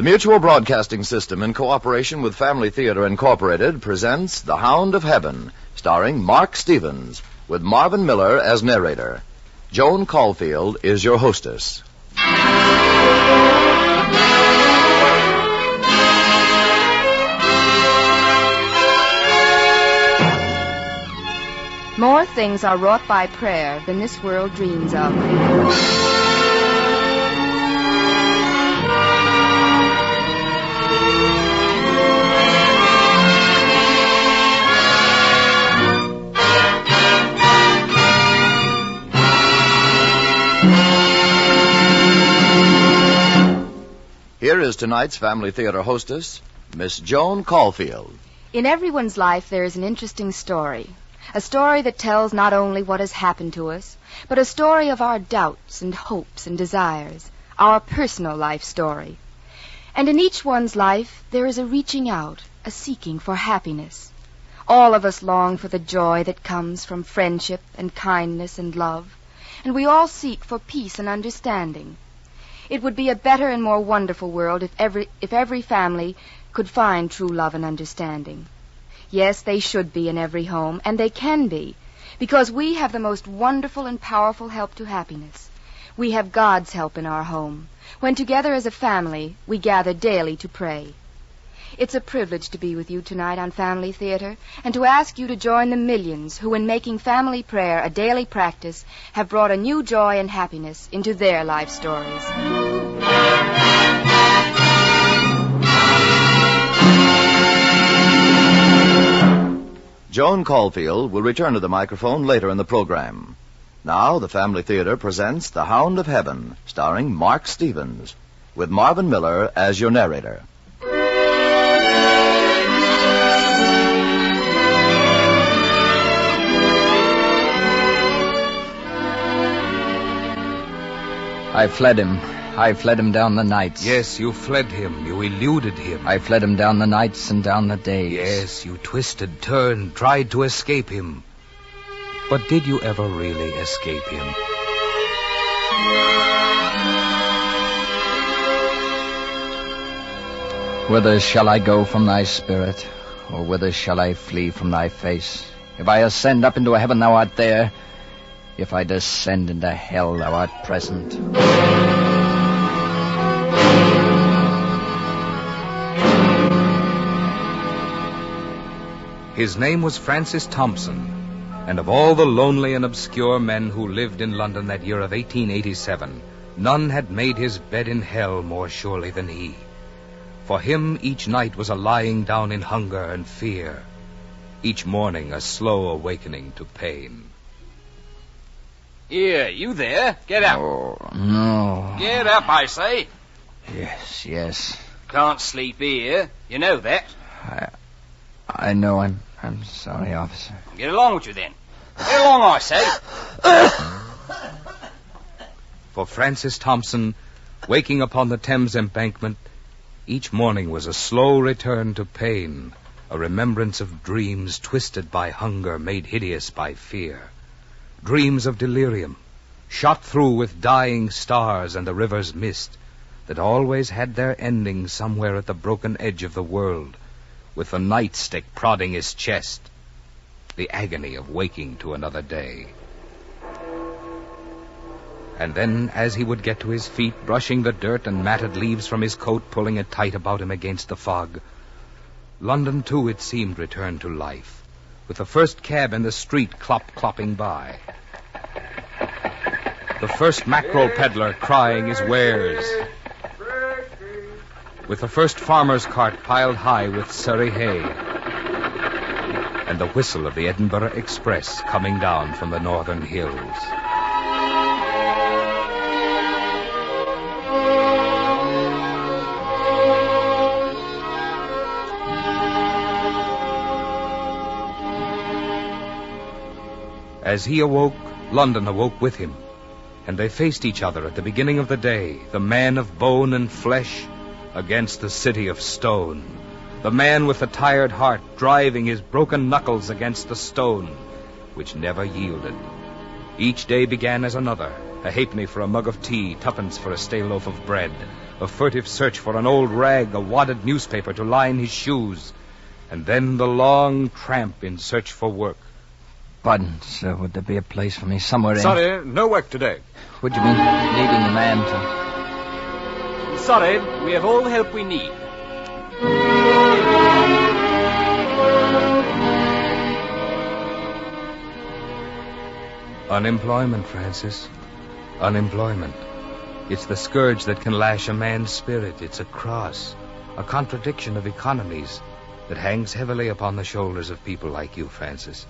Mutual Broadcasting System, in cooperation with Family Theater Incorporated, presents The Hound of Heaven, starring Mark Stevens, with Marvin Miller as narrator. Joan Caulfield is your hostess. More things are wrought by prayer than this world dreams of. Here is tonight's Family Theater hostess, Miss Joan Caulfield. In everyone's life there is an interesting story. A story that tells not only what has happened to us, but a story of our doubts and hopes and desires, our personal life story. And in each one's life there is a reaching out, a seeking for happiness. All of us long for the joy that comes from friendship and kindness and love, and we all seek for peace and understanding. It would be a better and more wonderful world if every family could find true love and understanding. Yes, they should be in every home, and they can be, because we have the most wonderful and powerful help to happiness. We have God's help in our home, when together as a family we gather daily to pray. It's a privilege to be with you tonight on Family Theater, and to ask you to join the millions who, in making family prayer a daily practice, have brought a new joy and happiness into their life stories. Joan Caulfield will return to the microphone later in the program. Now, the Family Theater presents The Hound of Heaven, starring Mark Stevens, with Marvin Miller as your narrator. I fled him down the nights. Yes, you fled him. You eluded him. I fled him down the nights and down the days. Yes, you twisted, turned, tried to escape him. But did you ever really escape him? Whither shall I go from thy spirit, or whither shall I flee from thy face? If I ascend up into heaven, thou art there. If I descend into hell, thou art present. His name was Francis Thompson, and of all the lonely and obscure men who lived in London that year of 1887, none had made his bed in hell more surely than he. For him, each night was a lying down in hunger and fear, each morning a slow awakening to pain. Here, you there? Get up. Oh, no. Get up, I say. Yes. Can't sleep here. You know that. I know. I'm sorry, officer. Get along with you, then. Get along, I say. For Francis Thompson, waking upon the Thames embankment, each morning was a slow return to pain, a remembrance of dreams twisted by hunger, made hideous by fear. Dreams of delirium, shot through with dying stars and the river's mist, that always had their ending somewhere at the broken edge of the world, with the nightstick prodding his chest, the agony of waking to another day. And then, as he would get to his feet, brushing the dirt and matted leaves from his coat, pulling it tight about him against the fog, London, too, it seemed, returned to life, with the first cab in the street clopping by, the first mackerel peddler crying his wares, with the first farmer's cart piled high with Surrey hay, and the whistle of the Edinburgh Express coming down from the northern hills. As he awoke, London awoke with him, and they faced each other at the beginning of the day, the man of bone and flesh against the city of stone, the man with the tired heart driving his broken knuckles against the stone, which never yielded. Each day began as another, a halfpenny for a mug of tea, tuppence for a stale loaf of bread, a furtive search for an old rag, a wadded newspaper to line his shoes, and then the long tramp in search for work. Pardon, sir, would there be a place for me somewhere in... Sorry, no work today. Would you mean needing a man to... Sorry, we have all the help we need. Unemployment, Francis. Unemployment. It's the scourge that can lash a man's spirit. It's a cross, a contradiction of economies that hangs heavily upon the shoulders of people like you, Francis.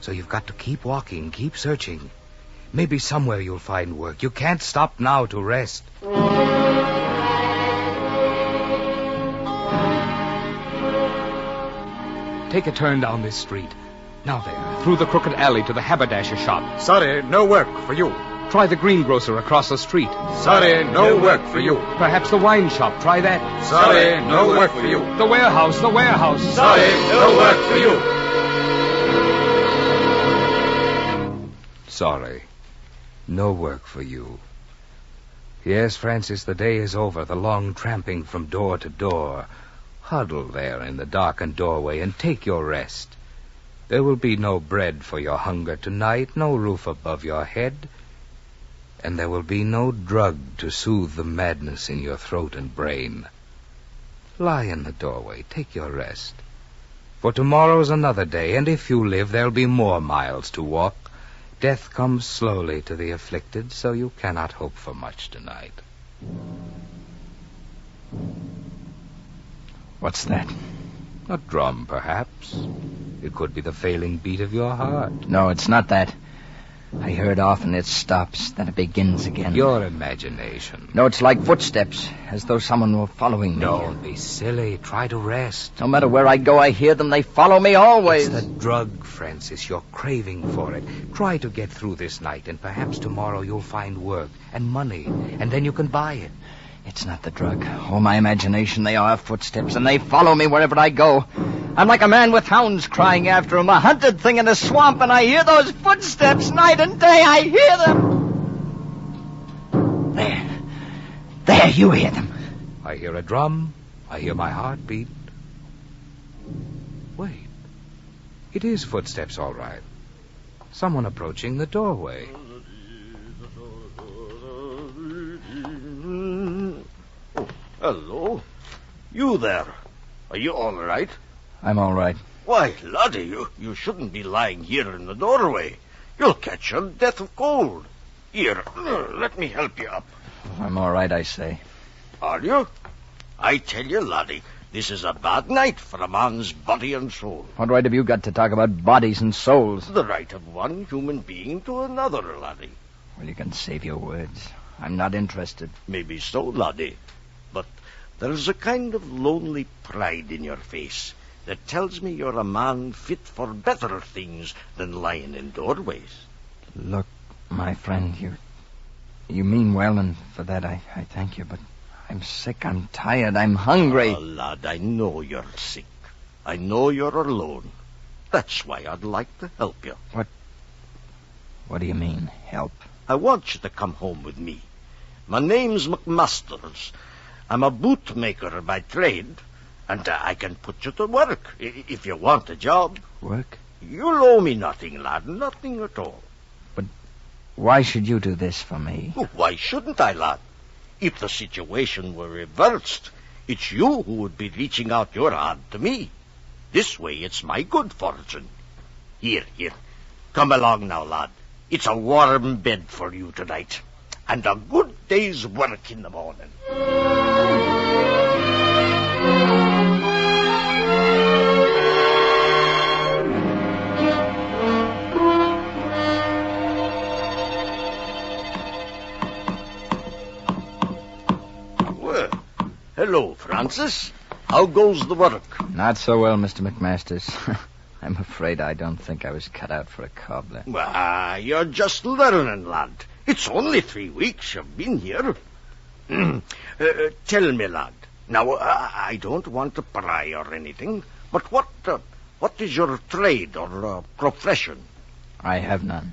So you've got to keep walking, keep searching. Maybe somewhere you'll find work. You can't stop now to rest. Take a turn down this street. Now there, through the crooked alley to the haberdasher shop. Sorry, no work for you. Try the greengrocer across the street. Sorry, no work for you. Perhaps the wine shop. Try that. Sorry, no work for you. The warehouse. Sorry, no work for you. Sorry. No work for you. Yes, Francis, the day is over. The long tramping from door to door. Huddle there in the darkened doorway and take your rest. There will be no bread for your hunger tonight, no roof above your head, and there will be no drug to soothe the madness in your throat and brain. Lie in the doorway, take your rest. For tomorrow's another day, and if you live, there'll be more miles to walk. Death comes slowly to the afflicted, so you cannot hope for much tonight. What's that? A drum, perhaps. It could be the failing beat of your heart. No, it's not that. I hear it often. It stops, then it begins again. Your imagination. No, it's like footsteps, as though someone were following me. Don't be silly. Try to rest. No matter where I go, I hear them. They follow me always. It's the drug, Francis. You're craving for it. Try to get through this night, and perhaps tomorrow you'll find work and money, and then you can buy it. It's not the drug. Oh, my imagination. They are footsteps, and they follow me wherever I go. I'm like a man with hounds crying after him, a hunted thing in a swamp, and I hear those footsteps night and day. I hear them. There, you hear them. I hear a drum. I hear my heart beat. Wait. It is footsteps, all right. Someone approaching the doorway. Hello. You there. Are you all right? I'm all right. Why, laddie, you shouldn't be lying here in the doorway. You'll catch your death of cold. Here, let me help you up. I'm all right, I say. Are you? I tell you, laddie, this is a bad night for a man's body and soul. What right have you got to talk about bodies and souls? The right of one human being to another, laddie. Well, you can save your words. I'm not interested. Maybe so, laddie. But there's a kind of lonely pride in your face that tells me you're a man fit for better things than lying in doorways. Look, my friend, you mean well, and for that I thank you, but I'm sick, I'm tired, I'm hungry. Oh, lad, I know you're sick. I know you're alone. That's why I'd like to help you. What do you mean, help? I want you to come home with me. My name's McMasters. I'm a bootmaker by trade, and I can put you to work if you want a job. Work? You'll owe me nothing, lad, nothing at all. But why should you do this for me? Oh, why shouldn't I, lad? If the situation were reversed, it's you who would be reaching out your hand to me. This way it's my good fortune. Here, come along now, lad. It's a warm bed for you tonight, and a good day's work in the morning. Well, hello, Francis. How goes the work? Not so well, Mr. McMasters. I'm afraid I don't think I was cut out for a cobbler. Well, you're just learning, lad. It's only 3 weeks you've been here. Tell me, lad. Now, I don't want to pry or anything, but what is your trade or profession? I have none.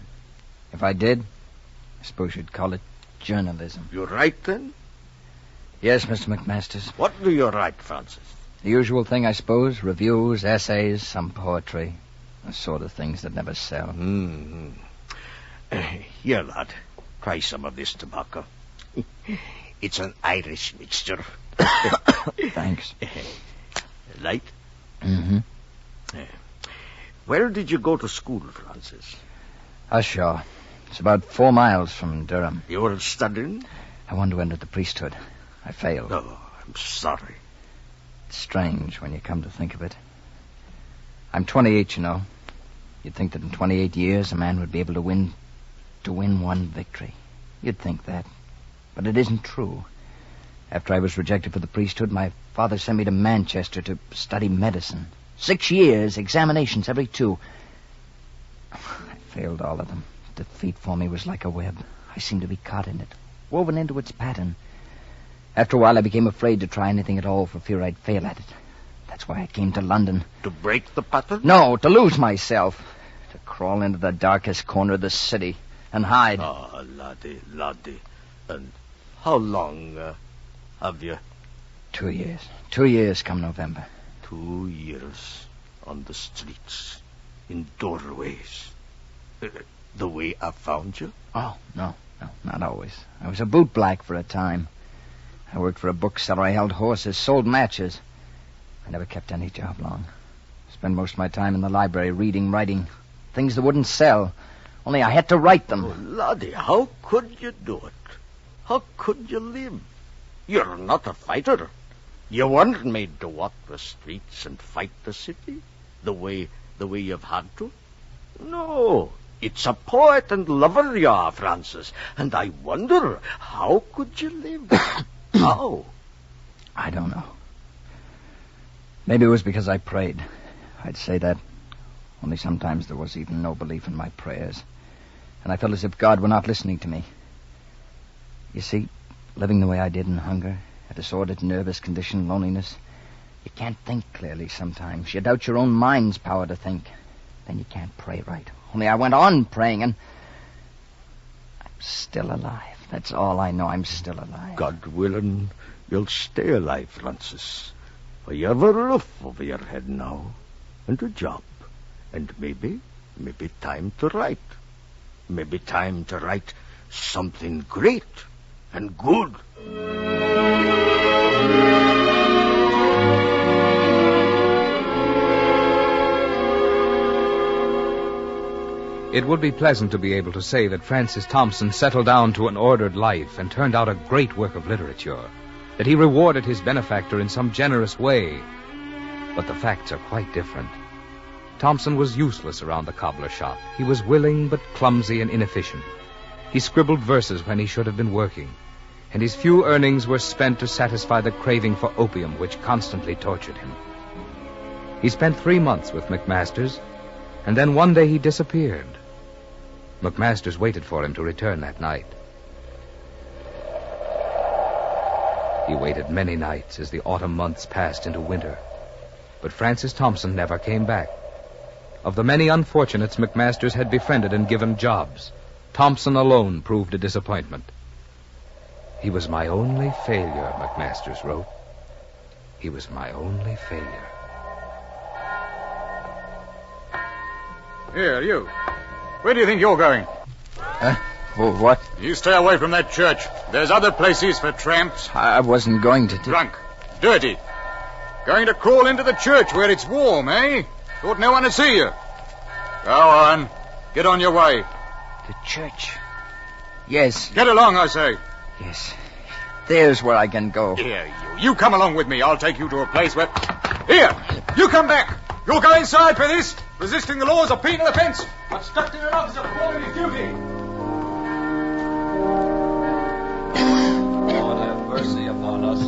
If I did, I suppose you'd call it journalism. You write, then? Yes, Mr. McMasters. What do you write, Francis? The usual thing, I suppose. Reviews, essays, some poetry. The sort of things that never sell. Mm-hmm. Here, lad. Try some of this tobacco. It's an Irish mixture. Thanks. Light? Mm-hmm. Where did you go to school, Francis? Ushaw. It's about 4 miles from Durham. You were studying? I wanted to enter the priesthood. I failed. Oh, I'm sorry. It's strange when you come to think of it. I'm 28, you know. You'd think that in 28 years a man would be able to win one victory. You'd think that. But it isn't true. After I was rejected for the priesthood, my father sent me to Manchester to study medicine. 6 years, examinations every 2. I failed all of them. Defeat for me was like a web. I seemed to be caught in it, woven into its pattern. After a while, I became afraid to try anything at all for fear I'd fail at it. That's why I came to London. To break the pattern? No, to lose myself. To crawl into the darkest corner of the city and hide. Ah, laddie. And how long have you? 2 years. 2 years come November. 2 years on the streets, in doorways. The way I found you? Oh, no, not always. I was a bootblack for a time. I worked for a bookseller. I held horses, sold matches. I never kept any job long. Spent most of my time in the library, reading, writing. Things that wouldn't sell. Only I had to write them. Oh, laddie, how could you do it? How could you live? You're not a fighter. You weren't made to walk the streets and fight the city the way you've had to. No, it's a poet and lover you are, Francis. And I wonder, how could you live? How? I don't know. Maybe it was because I prayed. I'd say that. Only sometimes there was even no belief in my prayers. And I felt as if God were not listening to me. You see, living the way I did in hunger, a disordered nervous condition, loneliness, you can't think clearly sometimes. You doubt your own mind's power to think. Then you can't pray right. Only I went on praying, and I'm still alive. That's all I know. I'm still alive. God willing, you'll stay alive, Francis. For you have a roof over your head now, and a job, and maybe time to write. Maybe time to write something great and good. It would be pleasant to be able to say that Francis Thompson settled down to an ordered life and turned out a great work of literature, that he rewarded his benefactor in some generous way. But the facts are quite different. Thompson was useless around the cobbler shop. He was willing but clumsy and inefficient. He scribbled verses when he should have been working, and his few earnings were spent to satisfy the craving for opium which constantly tortured him. He spent 3 months with McMasters, and then one day he disappeared. McMasters waited for him to return that night. He waited many nights as the autumn months passed into winter. But Francis Thompson never came back. Of the many unfortunates McMasters had befriended and given jobs, Thompson alone proved a disappointment. He was my only failure, McMasters wrote. He was my only failure. Here, you. Where do you think you're going? Oh, what? You stay away from that church. There's other places for tramps. I wasn't going to... Drunk. Dirty. Going to crawl into the church where it's warm, eh? Thought no one would see you. Go on. Get on your way. The church? Yes. Get along, I say. Yes. There's where I can go. Here, you come along with me. I'll take you to a place where... Here, you come back. You'll go inside for this. Resisting the law is a penal offence. Obstructing an officer performing his duty. Lord, have mercy upon us.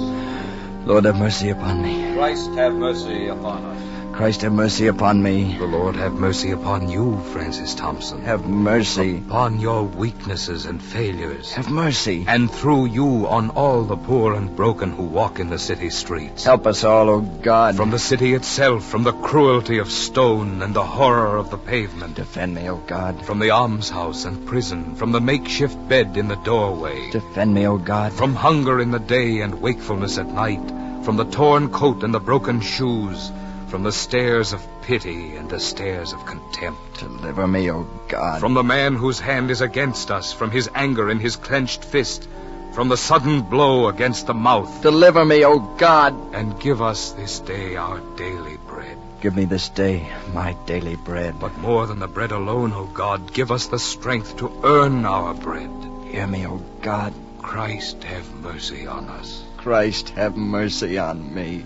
Lord, have mercy upon me. Christ, have mercy upon us. Christ, have mercy upon me. The Lord have mercy upon you, Francis Thompson. Have mercy. Upon your weaknesses and failures. Have mercy. And through you on all the poor and broken who walk in the city streets. Help us all, O God. From the city itself, from the cruelty of stone and the horror of the pavement. Defend me, O God. From the almshouse and prison, from the makeshift bed in the doorway. Defend me, O God. From hunger in the day and wakefulness at night. From the torn coat and the broken shoes. From the stares of pity and the stares of contempt. Deliver me, O God. From the man whose hand is against us, from his anger in his clenched fist, from the sudden blow against the mouth. Deliver me, O God. And give us this day our daily bread. Give me this day my daily bread. But more than the bread alone, O God, give us the strength to earn our bread. Hear me, O God. Christ have mercy on us. Christ have mercy on me.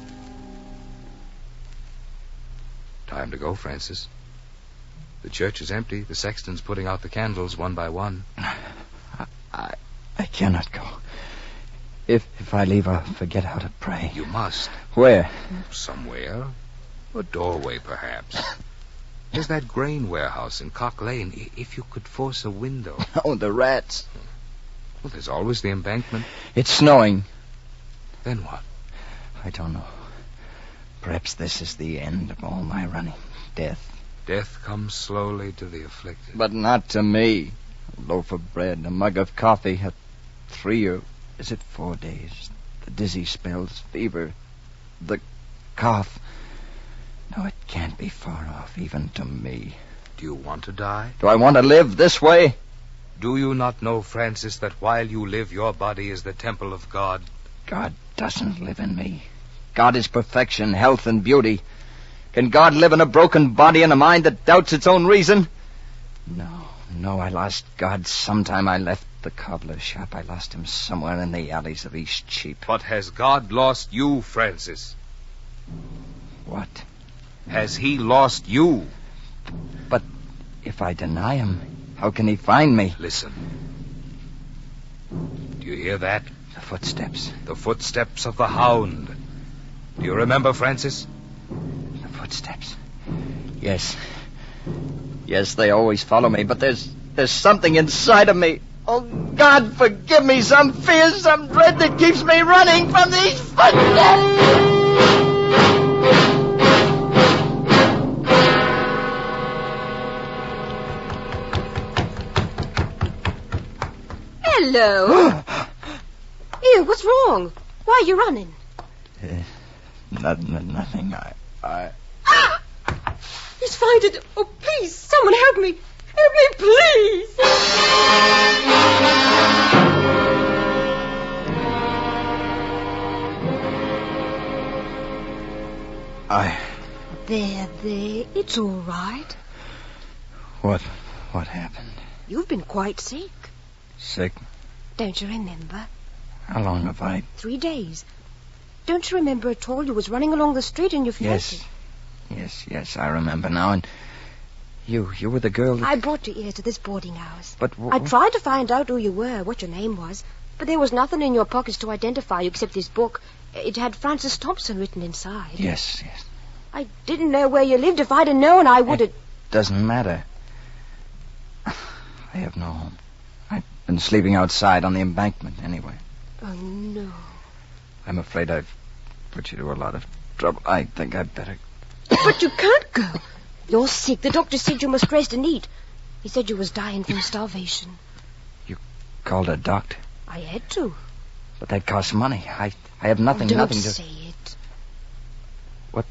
Time to go, Francis. The church is empty. The sexton's putting out the candles one by one. I cannot go. If I leave, I'll forget how to pray. You must. Where? Somewhere. A doorway, perhaps. There's that grain warehouse in Cock Lane. If you could force a window. Oh, the rats. Well, there's always the embankment. It's snowing. Then what? I don't know. Perhaps this is the end of all my running. Death. Death comes slowly to the afflicted. But not to me. A loaf of bread, a mug of coffee, 3 or is it 4 days? The dizzy spells, fever, the cough. No, it can't be far off, even to me. Do you want to die? Do I want to live this way? Do you not know, Francis, that while you live, your body is the temple of God? God doesn't live in me. God is perfection, health, and beauty. Can God live in a broken body and a mind that doubts its own reason? No, I lost God sometime I left the cobbler's shop. I lost him somewhere in the alleys of East Cheap. But has God lost you, Francis? What? Has he lost you? But if I deny him, how can he find me? Listen. Do you hear that? The footsteps. The footsteps of the hound. Do you remember, Francis? The footsteps. Yes. Yes, they always follow me, but there's something inside of me. Oh, God, forgive me some fear, some dread that keeps me running from these footsteps. Hello. Ew, what's wrong? Why are you running? Nothing. I... He's fired. Oh, please, someone help me. Help me, please. There. It's all right. What happened? You've been quite sick. Sick? Don't you remember? How long have I... 3 days. Don't you remember at all? You was running along the street and you fainted. Yes, I remember now. And you were the girl that... I brought you here to this boarding house. But... I tried to find out who you were, what your name was, but there was nothing in your pockets to identify you except this book. It had Francis Thompson written inside. Yes. I didn't know where you lived. If I'd have known, I would have... Doesn't matter. I have no home. I've been sleeping outside on the embankment anyway. Oh, no. I'm afraid I've put you to a lot of trouble. I think I'd better... But you can't go. You're sick. The doctor said you must rest and eat. He said you was dying from starvation. You called a doctor? I had to. But that costs money. I have nothing Don't to... say it. What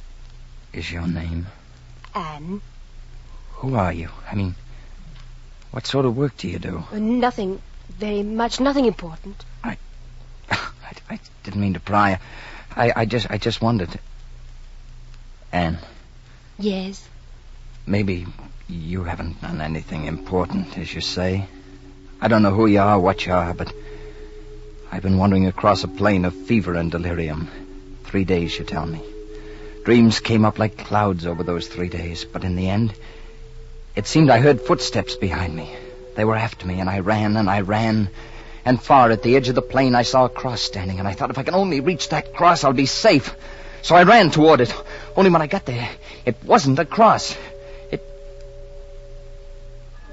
is your name? Anne. Who are you? I mean, what sort of work do you do? Nothing. Very much. Nothing important. I didn't mean to pry. I just wondered. Anne. Yes? Maybe you haven't done anything important, as you say. I don't know who you are, what you are, but I've been wandering across a plain of fever and delirium. 3 days, you tell me. Dreams came up like clouds over those 3 days, but in the end, it seemed I heard footsteps behind me. They were after me, and I ran, and far at the edge of the plain I saw a cross standing, and I thought if I can only reach that cross, I'll be safe. So I ran toward it, Only when I got there, it wasn't a cross.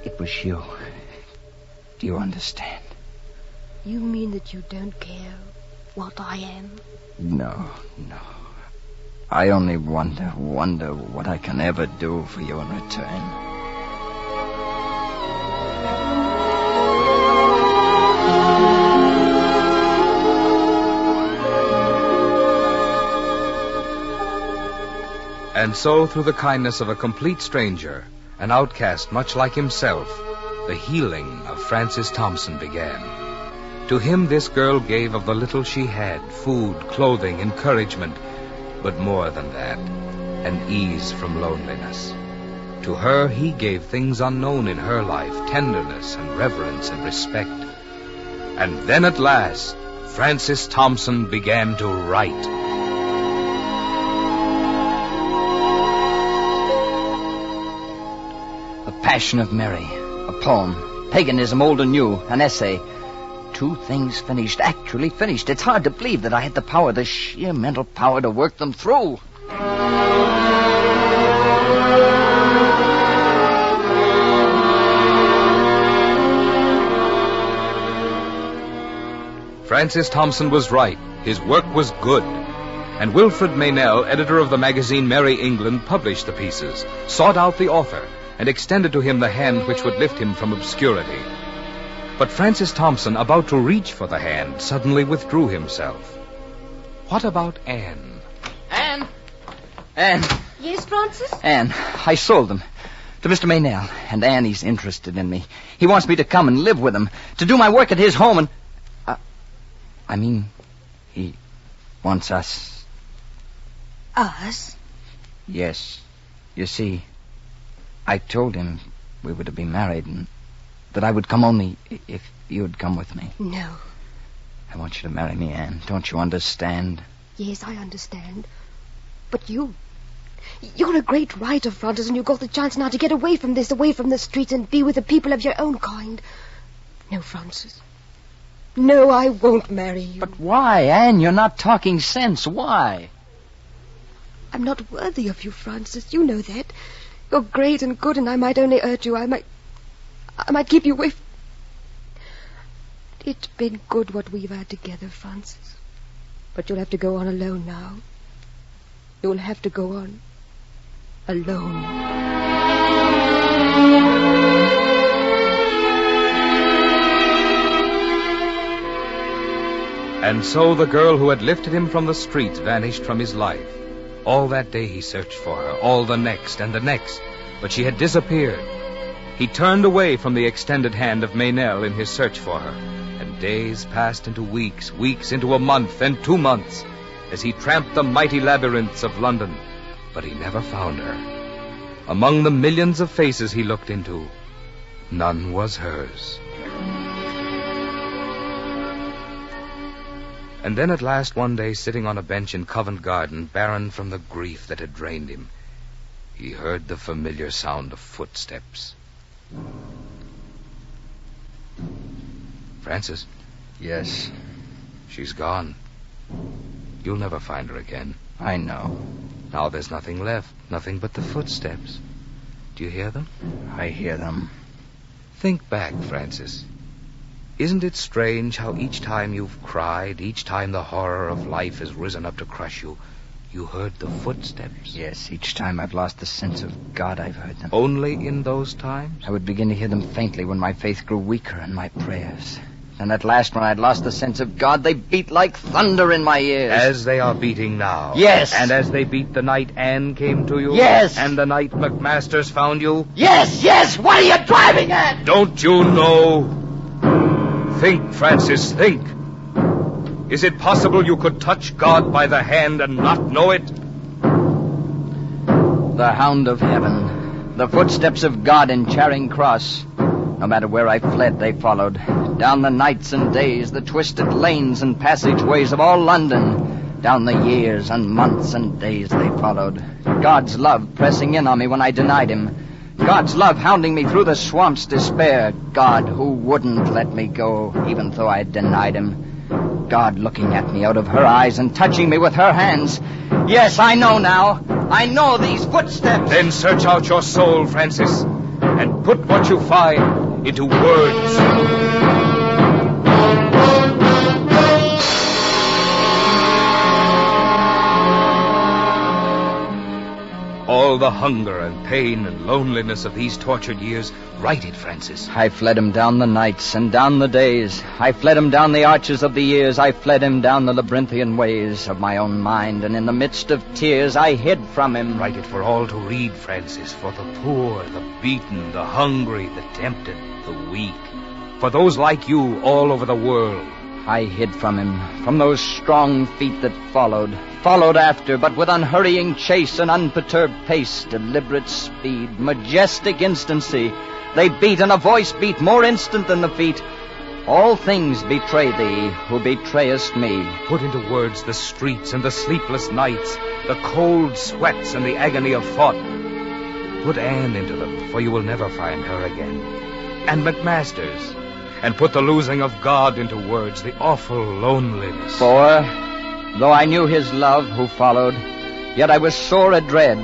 It was you. Do you understand? You mean that you don't care what I am? No. I only wonder what I can ever do for you in return. And so, through the kindness of a complete stranger, an outcast much like himself, the healing of Francis Thompson began. To him this girl gave of the little she had, food, clothing, encouragement, but more than that, an ease from loneliness. To her he gave things unknown in her life, tenderness and reverence and respect. And then at last, Francis Thompson began to write. Passion of Mary, a poem, Paganism Old and New, an essay. 2 things finished, actually finished. It's hard to believe that I had the power, the sheer mental power to work them through. Francis Thompson was right. His work was good. And Wilfred Meynell, editor of the magazine Merry England, published the pieces, sought out the author, and extended to him the hand which would lift him from obscurity. But Francis Thompson, about to reach for the hand, suddenly withdrew himself. What about Anne? Anne! Yes, Francis? Anne, I sold them to Mr. Meynell, and Anne, he's interested in me. He wants me to come and live with him, to do my work at his home, and... he wants us. Us? Yes. You see, I told him we were to be married and that I would come only if you'd come with me. No. I want you to marry me, Anne. Don't you understand? Yes, I understand. But you're a great writer, Francis, and you've got the chance now to get away from this, away from the streets, and be with the people of your own kind. No, Francis. No, I won't marry you. But why, Anne? You're not talking sense. Why? I'm not worthy of you, Francis. You know that. You're great and good, and I might only hurt you. I might keep you away. It's been good what we've had together, Francis. But you'll have to go on alone now. You'll have to go on alone. And so the girl who had lifted him from the streets vanished from his life. All that day he searched for her, all the next and the next, but she had disappeared. He turned away from the extended hand of Meynell in his search for her, and days passed into weeks, weeks into a month, and 2 months, as he tramped the mighty labyrinths of London, but he never found her. Among the millions of faces he looked into, none was hers. And then at last one day, sitting on a bench in Covent Garden, barren from the grief that had drained him, he heard the familiar sound of footsteps. Francis? Yes. She's gone. You'll never find her again. I know. Now there's nothing left, nothing but the footsteps. Do you hear them? I hear them. Think back, Francis. Isn't it strange how each time you've cried, each time the horror of life has risen up to crush you, you heard the footsteps? Yes, each time I've lost the sense of God, I've heard them. Only in those times? I would begin to hear them faintly when my faith grew weaker in my prayers. And at last, when I'd lost the sense of God, they beat like thunder in my ears. As they are beating now? Yes. And as they beat the night Anne came to you? Yes. And the night McMasters found you? Yes. What are you driving at? Don't you know? Think, Francis, think. Is it possible you could touch God by the hand and not know it? The Hound of Heaven. The footsteps of God in Charing Cross. No matter where I fled, they followed. Down the nights and days, the twisted lanes and passageways of all London. Down the years and months and days they followed. God's love pressing in on me when I denied him. God's love hounding me through the swamp's despair. God who wouldn't let me go, even though I denied him. God looking at me out of her eyes and touching me with her hands. Yes, I know now. I know these footsteps. Then search out your soul, Francis, and put what you find into words. All the hunger and pain and loneliness of these tortured years, write it, Francis. I fled him down the nights and down the days. I fled him down the arches of the years. I fled him down the labyrinthian ways of my own mind, and in the midst of tears I hid from him. Write it for all to read, Francis, for the poor, the beaten, the hungry, the tempted, the weak, for those like you all over the world. I hid from him, from those strong feet that followed after, but with unhurrying chase and unperturbed pace, deliberate speed, majestic instancy. They beat, and a voice beat more instant than the feet. All things betray thee, who betrayest me. Put into words the streets and the sleepless nights, the cold sweats and the agony of thought. Put Anne into them, for you will never find her again. And McMaster's. And put the losing of God into words, the awful loneliness. For, though I knew his love who followed, yet I was sore adread,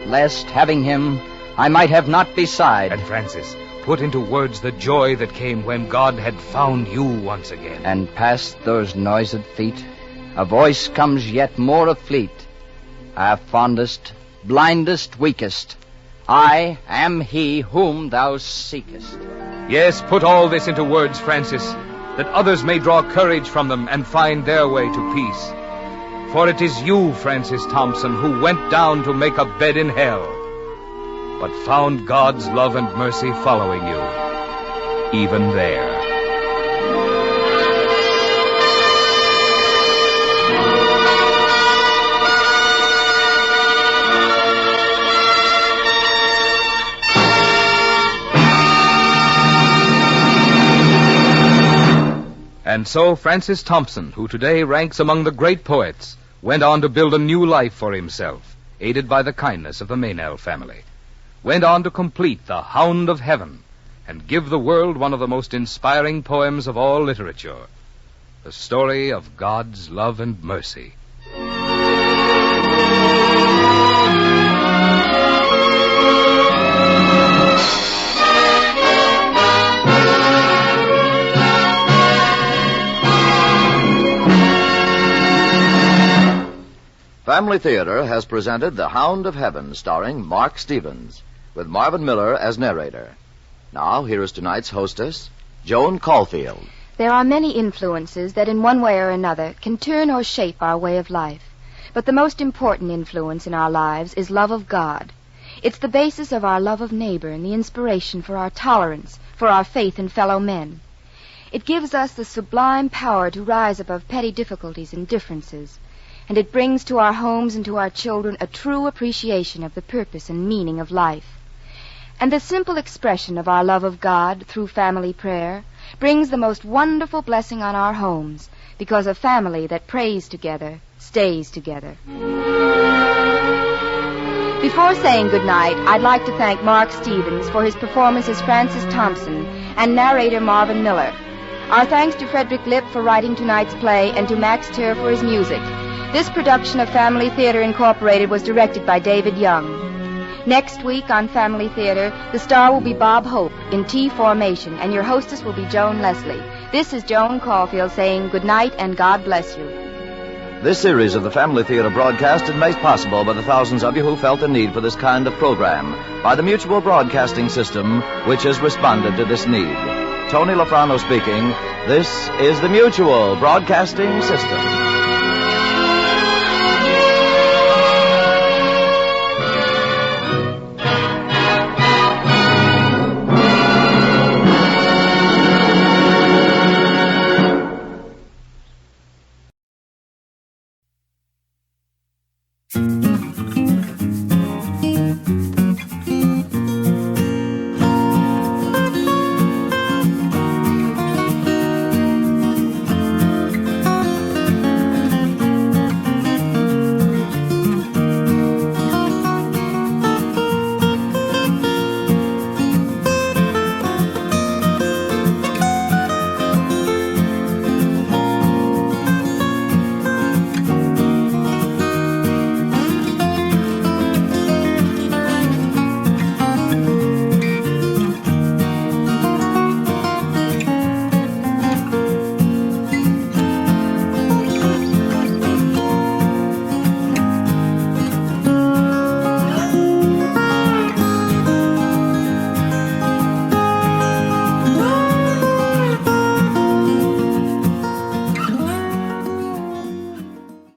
lest, having him, I might have not beside. And Francis, put into words the joy that came when God had found you once again. And past those noised feet, a voice comes yet more afleet. Ah, fondest, blindest, weakest, I am he whom thou seekest. Yes, put all this into words, Francis, that others may draw courage from them and find their way to peace. For it is you, Francis Thompson, who went down to make a bed in hell, but found God's love and mercy following you, even there. And so Francis Thompson, who today ranks among the great poets, went on to build a new life for himself, aided by the kindness of the Meynell family. Went on to complete The Hound of Heaven and give the world one of the most inspiring poems of all literature, the story of God's love and mercy. Family Theater has presented The Hound of Heaven, starring Mark Stevens, with Marvin Miller as narrator. Now, here is tonight's hostess, Joan Caulfield. There are many influences that in one way or another can turn or shape our way of life. But the most important influence in our lives is love of God. It's the basis of our love of neighbor and the inspiration for our tolerance, for our faith in fellow men. It gives us the sublime power to rise above petty difficulties and differences. And it brings to our homes and to our children a true appreciation of the purpose and meaning of life. And the simple expression of our love of God through family prayer brings the most wonderful blessing on our homes, because a family that prays together stays together. Before saying goodnight, I'd like to thank Mark Stevens for his performance as Francis Thompson and narrator Marvin Miller. Our thanks to Frederick Lipp for writing tonight's play and to Max Terr for his music. This production of Family Theater Incorporated was directed by David Young. Next week on Family Theater, the star will be Bob Hope in T formation, and your hostess will be Joan Leslie. This is Joan Caulfield saying good night and God bless you. This series of the Family Theater broadcast is made possible by the thousands of you who felt the need for this kind of program, by the Mutual Broadcasting System, which has responded to this need. Tony Lafrano speaking. This is the Mutual Broadcasting System.